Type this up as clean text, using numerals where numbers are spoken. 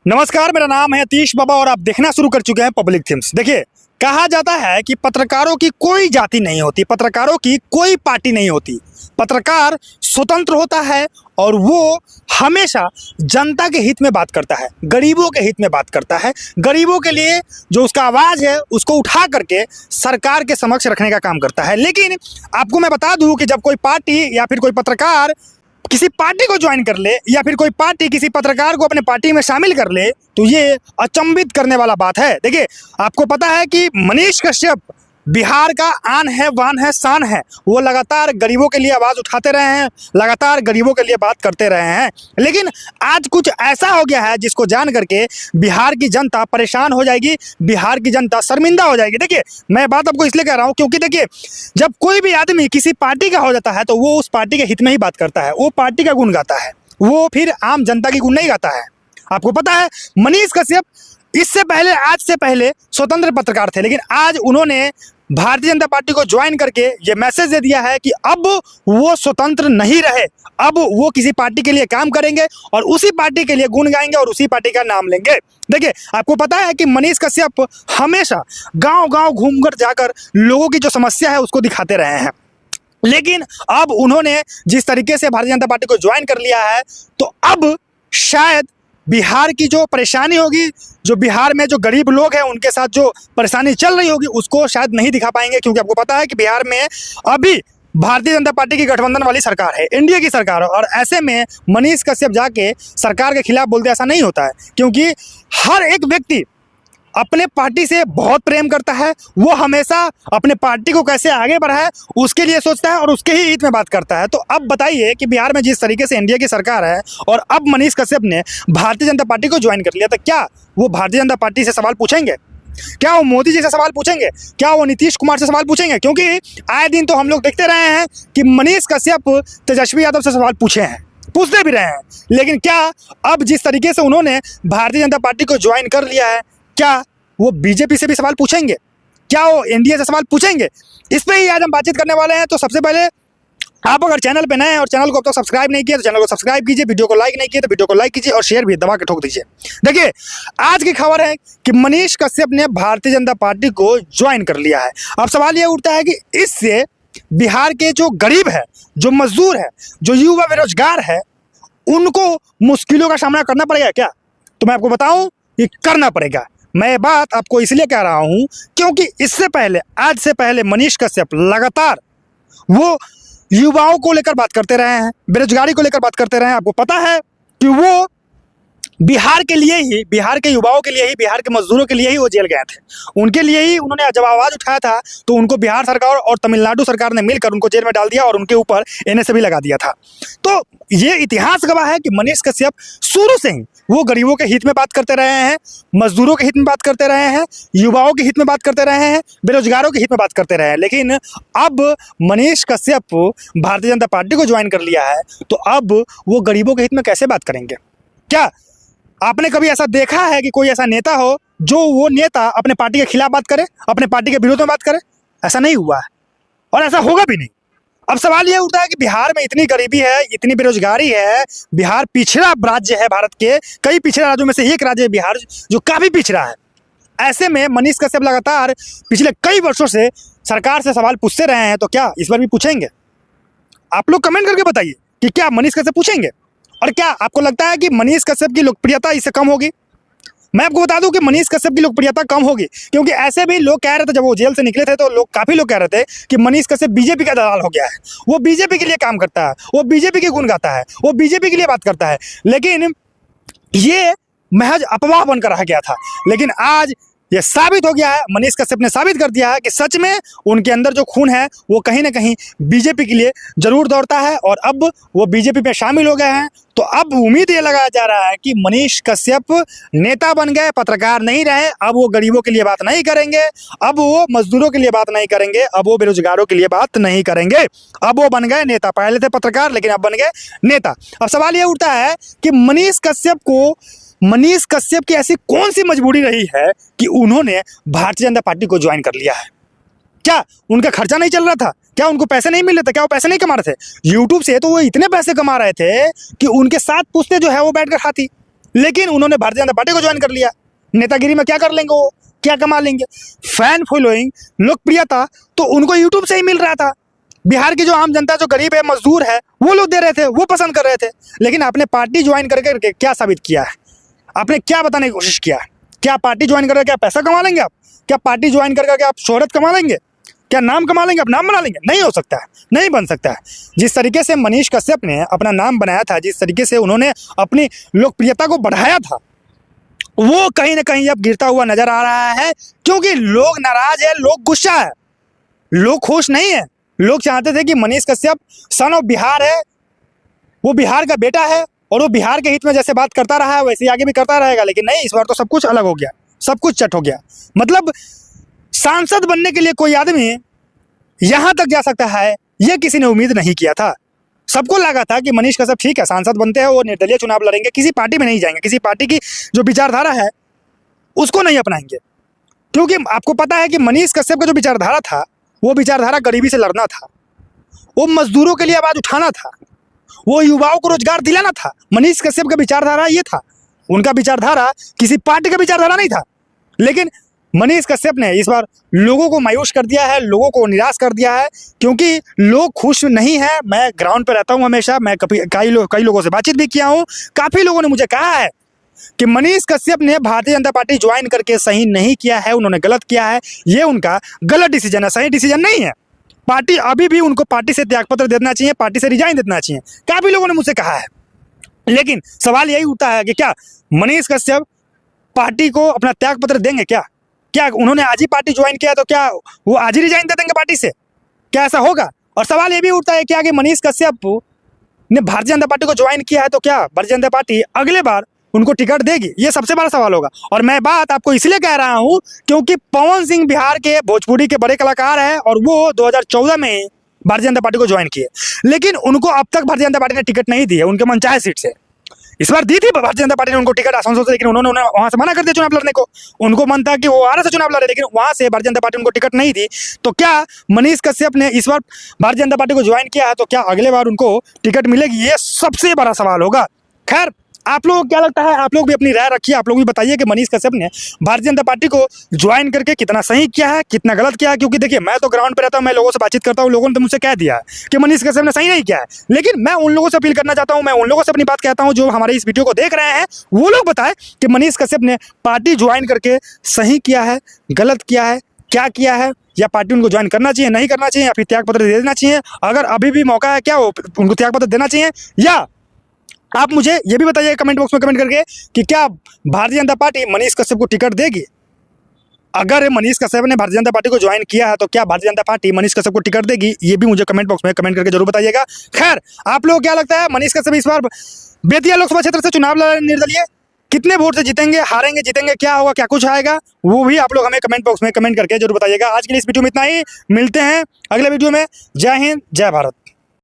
नमस्कार, मेरा नाम है अतीश बाबा और आप देखना शुरू कर चुके हैं पब्लिक थिम्स। देखिए, कहा जाता है कि पत्रकारों की कोई जाति नहीं होती, पत्रकारों की कोई पार्टी नहीं होती। पत्रकार स्वतंत्र होता है और वो हमेशा जनता के हित में बात करता है, गरीबों के हित में बात करता है। गरीबों के लिए जो उसका आवाज़ है उसको उठा करके सरकार के समक्ष रखने का काम करता है। लेकिन आपको मैं बता दूं कि जब कोई पार्टी या फिर कोई पत्रकार किसी पार्टी को ज्वाइन कर ले या फिर कोई पार्टी किसी पत्रकार को अपने पार्टी में शामिल कर ले तो ये अचंभित करने वाला बात है। देखिए, आपको पता है कि मनीष कश्यप बिहार का आन है, वान है, शान है। वो लगातार गरीबों के लिए आवाज़ उठाते रहे हैं, लगातार गरीबों के लिए बात करते रहे हैं। लेकिन आज कुछ ऐसा हो गया है जिसको जान करके बिहार की जनता परेशान हो जाएगी, बिहार की जनता शर्मिंदा हो जाएगी। देखिए, मैं बात आपको इसलिए कह रहा हूँ क्योंकि देखिए, जब कोई भी आदमी किसी पार्टी का हो जाता है तो वो उस पार्टी के हित में ही बात करता है, वो पार्टी का गुण गाता है, वो फिर आम जनता की गुण नहीं गाता है। आपको पता है, मनीष कश्यप इससे पहले, आज से पहले स्वतंत्र पत्रकार थे, लेकिन आज उन्होंने भारतीय जनता पार्टी को ज्वाइन करके ये मैसेज दे दिया है कि अब वो स्वतंत्र नहीं रहे, अब वो किसी पार्टी के लिए काम करेंगे और उसी पार्टी के लिए गुण गाएंगे और उसी पार्टी का नाम लेंगे। देखिए, आपको पता है कि मनीष कश्यप हमेशा गांव-गांव घूमकर जाकर लोगों की जो समस्या है उसको दिखाते रहे हैं। लेकिन अब उन्होंने जिस तरीके से भारतीय जनता पार्टी को ज्वाइन कर लिया है तो अब शायद बिहार की जो परेशानी होगी, जो बिहार में जो गरीब लोग हैं उनके साथ जो परेशानी चल रही होगी उसको शायद नहीं दिखा पाएंगे, क्योंकि आपको पता है कि बिहार में अभी भारतीय जनता पार्टी की गठबंधन वाली सरकार है, एनडीए की सरकार है। और ऐसे में मनीष कश्यप जाके सरकार के खिलाफ बोलते, ऐसा नहीं होता है, क्योंकि हर एक व्यक्ति अपने पार्टी से बहुत प्रेम करता है। वो हमेशा अपने पार्टी को कैसे आगे बढ़ाए उसके लिए सोचता है और उसके ही हित में बात करता है। तो अब बताइए कि बिहार में जिस तरीके से एनडीए की सरकार है और अब मनीष कश्यप ने भारतीय जनता पार्टी को ज्वाइन कर लिया, तो क्या वो भारतीय जनता पार्टी से सवाल पूछेंगे? क्या वो मोदी जी से सवाल पूछेंगे? क्या वो नीतीश कुमार से सवाल पूछेंगे? क्योंकि आए दिन तो हम लोग देखते रहे हैं कि मनीष कश्यप तेजस्वी यादव से सवाल पूछे हैं, पूछते भी रहे हैं। लेकिन क्या अब जिस तरीके से उन्होंने भारतीय जनता पार्टी को ज्वाइन कर लिया है, क्या वो बीजेपी से भी सवाल पूछेंगे? क्या वो एनडीए से सवाल पूछेंगे? इस पे ही आज हम बातचीत करने वाले हैं। तो सबसे पहले, आप अगर चैनल पे नए हैं और चैनल को अब तक सब्सक्राइब नहीं किया तो चैनल को सब्सक्राइब कीजिए, वीडियो को लाइक नहीं किया तो वीडियो को लाइक कीजिए और शेयर भी दबा के ठोक दीजिए। देखिए, आज की खबर है कि मनीष कश्यप ने भारतीय जनता पार्टी को ज्वाइन कर लिया है। अब सवाल ये उठता है कि इससे बिहार के जो गरीब है, जो मजदूर है, जो युवा बेरोजगार है, उनको मुश्किलों का सामना करना पड़ेगा क्या? तो मैं आपको बताऊं कि करना पड़ेगा। मैं ये बात आपको इसलिए कह रहा हूं क्योंकि इससे पहले, आज से पहले मनीष कश्यप लगातार वो युवाओं को लेकर बात करते रहे हैं, बेरोजगारी को लेकर बात करते रहे हैं। आपको पता है कि वो बिहार के लिए ही, बिहार के युवाओं के लिए ही, बिहार के मजदूरों के लिए ही वो जेल गए थे। उनके लिए ही उन्होंने जब आवाज़ उठाया था तो उनको बिहार सरकार और तमिलनाडु सरकार ने मिलकर उनको जेल में डाल दिया और उनके ऊपर एनएसए भी लगा दिया था। तो ये इतिहास गवाह है कि मनीष कश्यप शुरू से ही वो गरीबों के हित में बात करते रहे हैं, मजदूरों के हित में बात करते रहे हैं, युवाओं के हित में बात करते रहे हैं, बेरोजगारों के हित में बात करते रहे हैं। लेकिन अब मनीष कश्यप भारतीय जनता पार्टी को ज्वाइन कर लिया है तो अब वो गरीबों के हित में कैसे बात करेंगे? क्या आपने कभी ऐसा देखा है कि कोई ऐसा नेता हो जो वो नेता अपने पार्टी के खिलाफ बात करे, अपने पार्टी के विरोध में बात करे? ऐसा नहीं हुआ है और ऐसा होगा भी नहीं। अब सवाल ये उठता है कि बिहार में इतनी गरीबी है, इतनी बेरोजगारी है, बिहार पिछड़ा राज्य है, भारत के कई पिछड़े राज्यों में से एक राज्य है बिहार, जो काफ़ी पिछड़ा है। ऐसे में मनीष कश्यप लगातार पिछले कई वर्षों से सरकार से सवाल पूछते रहे हैं, तो क्या इस बार भी पूछेंगे? आप लोग कमेंट करके बताइए कि क्या मनीष कश्यप पूछेंगे? और क्या आपको लगता है कि मनीष कश्यप की लोकप्रियता इससे कम होगी? मैं आपको बता दूं कि मनीष कश्यप की लोकप्रियता कम होगी, क्योंकि ऐसे भी लोग कह रहे थे, जब वो जेल से निकले थे तो काफ़ी लोग कह रहे थे कि मनीष कश्यप बीजेपी का दलाल हो गया है, वो बीजेपी के लिए काम करता है, वो बीजेपी के गुण गाता है, वो बीजेपी के लिए बात करता है। लेकिन ये महज अफवाह बनकर रह गया था। लेकिन आज ये साबित हो गया है, मनीष कश्यप ने साबित कर दिया है कि सच में उनके अंदर जो खून है वो कहीं ना कहीं बीजेपी के लिए जरूर दौड़ता है और अब वो बीजेपी में शामिल हो गए हैं। तो अब उम्मीद ये लगाया जा रहा है कि मनीष कश्यप नेता बन गए, पत्रकार नहीं रहे। अब वो गरीबों के लिए बात नहीं करेंगे, अब वो मजदूरों के लिए बात नहीं करेंगे, अब वो बेरोजगारों के लिए बात नहीं करेंगे, अब वो बन गए नेता। पहले थे पत्रकार लेकिन अब बन गए नेता। अब सवाल ये उठता है कि मनीष कश्यप की ऐसी कौन सी मजबूरी रही है कि उन्होंने भारतीय जनता पार्टी को ज्वाइन कर लिया है? क्या उनका खर्चा नहीं चल रहा था? क्या उनको पैसे नहीं मिल रहे थे? क्या वो पैसे नहीं कमा रहे थे? यूट्यूब से तो वो इतने पैसे कमा रहे थे कि उनके साथ पुश्तें जो है वो बैठकर खाती। लेकिन उन्होंने भारतीय जनता पार्टी को ज्वाइन कर लिया। नेतागिरी में क्या कर लेंगे वो, क्या कमा लेंगे? फैन फॉलोइंग, लोकप्रियता तो उनको यूट्यूब से ही मिल रहा था। बिहार की जो आम जनता, जो गरीब है, मजदूर है, वो लोग दे रहे थे, वो पसंद कर रहे थे। लेकिन आपने पार्टी ज्वाइन करके क्या साबित किया है? आपने क्या बताने की कोशिश किया है? क्या पार्टी ज्वाइन करके क्या पैसा कमा लेंगे आप? क्या पार्टी ज्वाइन करके आप शोहरत कमा लेंगे? क्या नाम कमा लेंगे? आप नाम बना लेंगे? नहीं हो सकता है, नहीं बन सकता है। जिस तरीके से मनीष कश्यप ने अपना नाम बनाया था, जिस तरीके से उन्होंने अपनी लोकप्रियता को बढ़ाया था, वो कहीं ना कहीं अब गिरता हुआ नजर आ रहा है। क्योंकि लोग नाराज है, लोग गुस्सा है, लोग खुश नहीं है। लोग चाहते थे कि मनीष कश्यप सन ऑफ बिहार है, वो बिहार का बेटा है और वो बिहार के हित में जैसे बात करता रहा है वैसे ही आगे भी करता रहेगा। लेकिन नहीं, इस बार तो सब कुछ अलग हो गया, सब कुछ चट हो गया। मतलब सांसद बनने के लिए कोई आदमी यहां तक जा सकता है, यह किसी ने उम्मीद नहीं किया था। सबको लगा था कि मनीष कश्यप ठीक है, सांसद बनते हैं, वो निर्दलीय चुनाव लड़ेंगे, किसी पार्टी में नहीं जाएंगे, किसी पार्टी की जो विचारधारा है उसको नहीं अपनाएंगे। क्योंकि आपको पता है कि मनीष कश्यप का जो विचारधारा था, वो विचारधारा गरीबी से लड़ना था, वो मजदूरों के लिए आवाज उठाना था, वो युवाओं को रोजगार दिलाना था। मनीष कश्यप का विचारधारा ये था, उनका विचारधारा किसी पार्टी का विचारधारा नहीं था। लेकिन मनीष कश्यप ने इस बार लोगों को मायूस कर दिया है, लोगों को निराश कर दिया है, क्योंकि लोग खुश नहीं है। मैं ग्राउंड पर रहता हूं हमेशा, मैं कई लोगों से बातचीत भी किया हूं। काफ़ी लोगों ने मुझे कहा है कि मनीष कश्यप ने भारतीय जनता पार्टी ज्वाइन करके सही नहीं किया है, उन्होंने गलत किया है, ये उनका गलत डिसीजन है, सही डिसीजन नहीं है। पार्टी अभी भी उनको पार्टी से त्यागपत्र देना चाहिए, पार्टी से रिजाइन देना चाहिए, काफ़ी लोगों ने मुझसे कहा है। लेकिन सवाल यही उठता है कि क्या मनीष कश्यप पार्टी को अपना त्यागपत्र देंगे? क्या उन्होंने आज ही पार्टी ज्वाइन किया तो क्या वो आज ही रिजाइन दे देंगे पार्टी से? क्या ऐसा होगा? और सवाल ये भी उठता है कि मनीष कश्यप ने भारतीय जनता पार्टी को ज्वाइन किया है तो क्या भारतीय जनता पार्टी अगले बार उनको टिकट देगी? ये सबसे बड़ा सवाल होगा। और मैं बात आपको इसलिए कह रहा हूं क्योंकि पवन सिंह बिहार के भोजपुरी के बड़े कलाकार हैं और वो 2014 में भारतीय जनता पार्टी को ज्वाइन किए, लेकिन उनको अब तक भारतीय जनता पार्टी ने टिकट नहीं दी है उनके मनचाहे सीट से। इस बार दी थी भारतीय जनता पार्टी ने उनको टिकट आसनसोल से, लेकिन उन्होंने वहां से मना कर दिया चुनाव लड़ने को। उनको मन था कि वो आरा से चुनाव लड़े, लेकिन वहां से भारतीय जनता पार्टी उनको टिकट नहीं दी। तो क्या मनीष कश्यप ने इस बार भारतीय जनता पार्टी को ज्वाइन किया है तो क्या अगले बार उनको टिकट मिलेगी? ये सबसे बड़ा सवाल होगा। खैर, आप लोगों को क्या लगता है? आप लोग भी अपनी राय रखिए, आप लोग भी बताइए कि मनीष कश्यप ने भारतीय जनता पार्टी को ज्वाइन करके कितना सही किया है, कितना गलत किया है। क्योंकि देखिए, मैं तो ग्राउंड पे रहता हूं, मैं लोगों से बातचीत करता हूं, लोगों ने तो मुझसे कह दिया है कि मनीष कश्यप ने सही नहीं किया है। लेकिन मैं उन लोगों से अपील करना चाहता हूं, मैं उन लोगों से अपनी बात कहता हूं जो हमारे इस वीडियो को देख रहे हैं, वो लोग बताएं कि मनीष कश्यप ने पार्टी ज्वाइन करके सही किया है, गलत किया है, क्या किया है, या पार्टी उनको ज्वाइन करना चाहिए, नहीं करना चाहिए, या फिर त्यागपत्र दे देना चाहिए? अगर अभी भी मौका है, क्या उनको त्यागपत्र देना चाहिए? या आप मुझे ये भी बताइए कमेंट बॉक्स में कमेंट करके कि क्या भारतीय जनता पार्टी मनीष कश्यप को टिकट देगी? अगर मनीष कश्यप ने भारतीय जनता पार्टी को ज्वाइन किया है तो क्या भारतीय जनता पार्टी मनीष कश्यप को टिकट देगी? ये भी मुझे कमेंट बॉक्स में कमेंट करके जरूर बताइएगा। खैर, आप लोग क्या लगता है, मनीष कश्यप इस बार बेतिया लोकसभा क्षेत्र से चुनाव लड़ निर्दलीय कितने वोट से जीतेंगे, हारेंगे, जीतेंगे, क्या होगा, क्या कुछ आएगा, वो भी आप लोग हमें कमेंट बॉक्स में कमेंट करके जरूर बताइएगा। आज के लिए इस वीडियो में इतना ही, मिलते हैं अगले वीडियो में। जय हिंद, जय भारत।